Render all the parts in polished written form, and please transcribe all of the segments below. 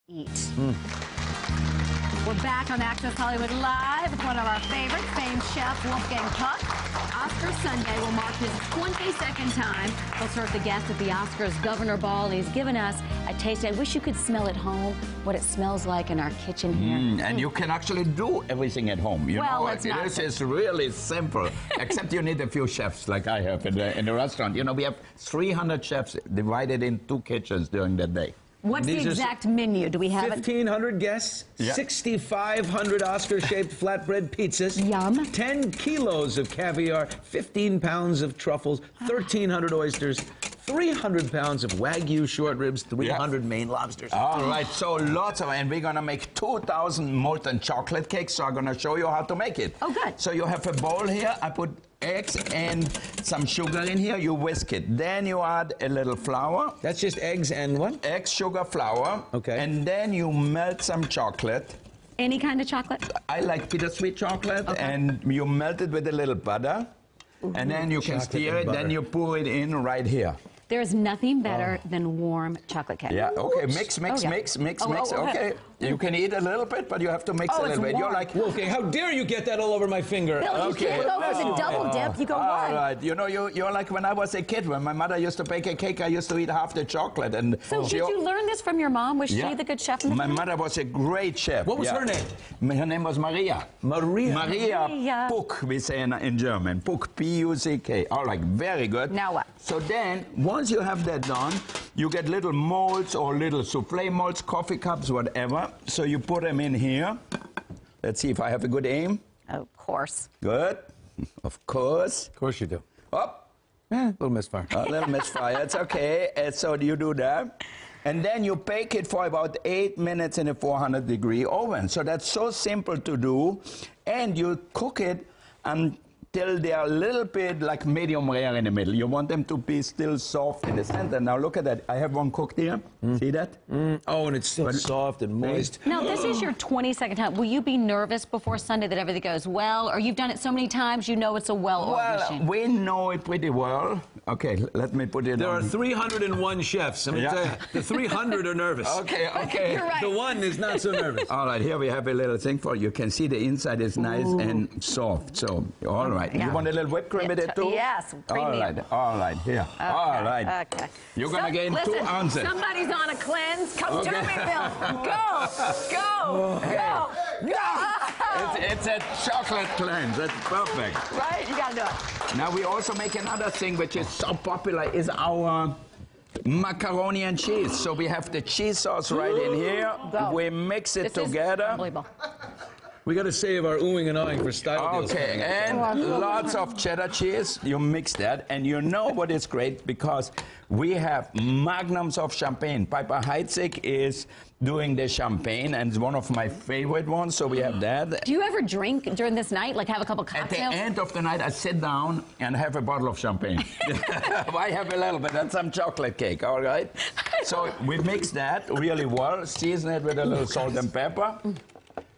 eat. We're back on Access Hollywood Live with one of our favorites, famed chef Wolfgang Puck. Oscar Sunday will mark his 22nd time. He'll serve the guests at the Oscars Governor Ball, and he's given us a taste. I wish you could smell at home what it smells like in our kitchen here. And you can actually do everything at home. You know, this is really simple, except you need a few chefs like I have in the restaurant. You know, we have 300 chefs divided in 2 kitchens during the day. What's the exact menu? Do we have 1,500 guests, 6,500 Oscar-shaped flatbread pizzas, Yum. 10 kilos of caviar, 15 pounds of truffles, 1,300 oysters, 300 pounds of Wagyu short ribs, 300 Maine lobsters. All right, so lots of, and we're gonna make 2,000 molten chocolate cakes, so I'm gonna show you how to make it. Oh, good. So you have a bowl here, I put eggs and some sugar in here, you whisk it. Then you add a little flour. That's just eggs and what? Eggs, sugar, flour. Okay. And then you melt some chocolate. any kind of chocolate? I like bittersweet chocolate, and you melt it with a little butter. And then you can stir it, then you pour it in right here. There's nothing better than warm chocolate cake. Yeah, okay, mix, okay. You can eat a little bit, but you have to mix a little bit. You're like, Wolfgang, how dare you get that all over my finger? Bill, you can't go for the double dip, you go one. All right, you know, you're like when I was a kid, when my mother used to bake a cake, I used to eat half the chocolate. And so did you learn this from your mom? Was she the good chef in the family? My mother was a great chef. What was her name? Her name was Maria. Maria Puck, we say in German. Puck, P-U-C-K. All right, very good. Now what? So then, once you have that done, you get little molds or little souffle molds, coffee cups, whatever. So you put them in here. Let's see if I have a good aim. Of course. Good. Of course. Of course you do. Up. A little misfire. A little misfire. It's okay. So you do that. And then you bake it for about 8 minutes in a 400-degree oven. So that's so simple to do. And you cook it until they're a little bit like medium rare in the middle. You want them to be still soft in the center. Now look at that. I have one cooked here. See that? Oh, and it's still soft and moist. Now, this is your 22nd time. Will you be nervous before Sunday that everything goes well? Or you've done it so many times, you know it's a well-oiled machine? We know it pretty well. Okay, let me put it There on. are 301 chefs. I'm going to tell you, the 300 are nervous. Okay. You're right. The one is not so nervous. All right, here we have a little thing for you. You can see the inside is nice and soft. So, all right. Yeah. You want a little whipped cream with it too? Yes, premium. All right, here. Okay. All right. Okay. You're going to gain 2 ounces. Somebody's on a cleanse. Come to me, Bill. Go. It's a chocolate cleanse. That's perfect. Right? You got to do it. Now, we also make another thing which is so popular is our macaroni and cheese. So we have the cheese sauce right in here. We mix it together. Unbelievable. We got to save our oohing and awing for style deals. Okay, and lots of cheddar cheese. You mix that, and you know what is great because we have magnums of champagne. Piper Heidsieck is doing the champagne, and it's one of my favorite ones, so we have that. Do you ever drink during this night, like have a couple cocktails? At the end of the night, I sit down and have a bottle of champagne. I have a little bit and some chocolate cake, all right? So we mix that really well, season it with a little salt and pepper.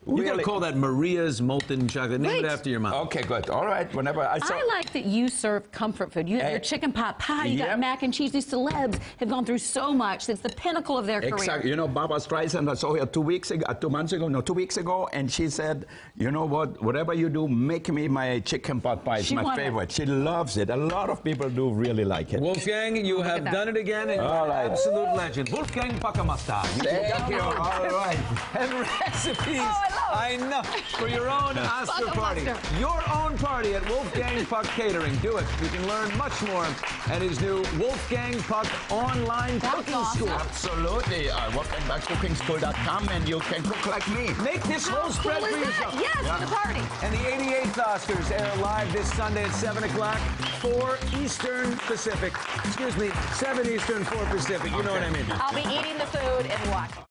You got to call that Maria's molten chocolate. Name it Wait. after your mom. Okay, good. All right. Whenever I like that you serve comfort food. You have your chicken pot pie, you got mac and cheese. These celebs have gone through so much. It's the pinnacle of their career. Exactly. You know, Barbara Streisand, I saw her 2 weeks ago, and she said, you know what, whatever you do, make me my chicken pot pie. It's my favorite. She loves it. A lot of people do really like it. Wolfgang, you have done it again, and you're an absolute legend. Wolfgang Puckamasta. Thank you. All right. And recipes. I know. For your own Oscar party. Your own party at Wolfgang Puck Catering. Do it. You can learn much more at his new Wolfgang Puck online cooking school. Absolutely. WolfgangPuckCookingSchool.com, and you can cook like me. Make this whole spread for yourself. Yes, for the party. And the 88th Oscars air live this Sunday at 7 o'clock, 4 Eastern Pacific. Excuse me, 7 Eastern, 4 Pacific. You know what I mean. I'll be eating the food and watching.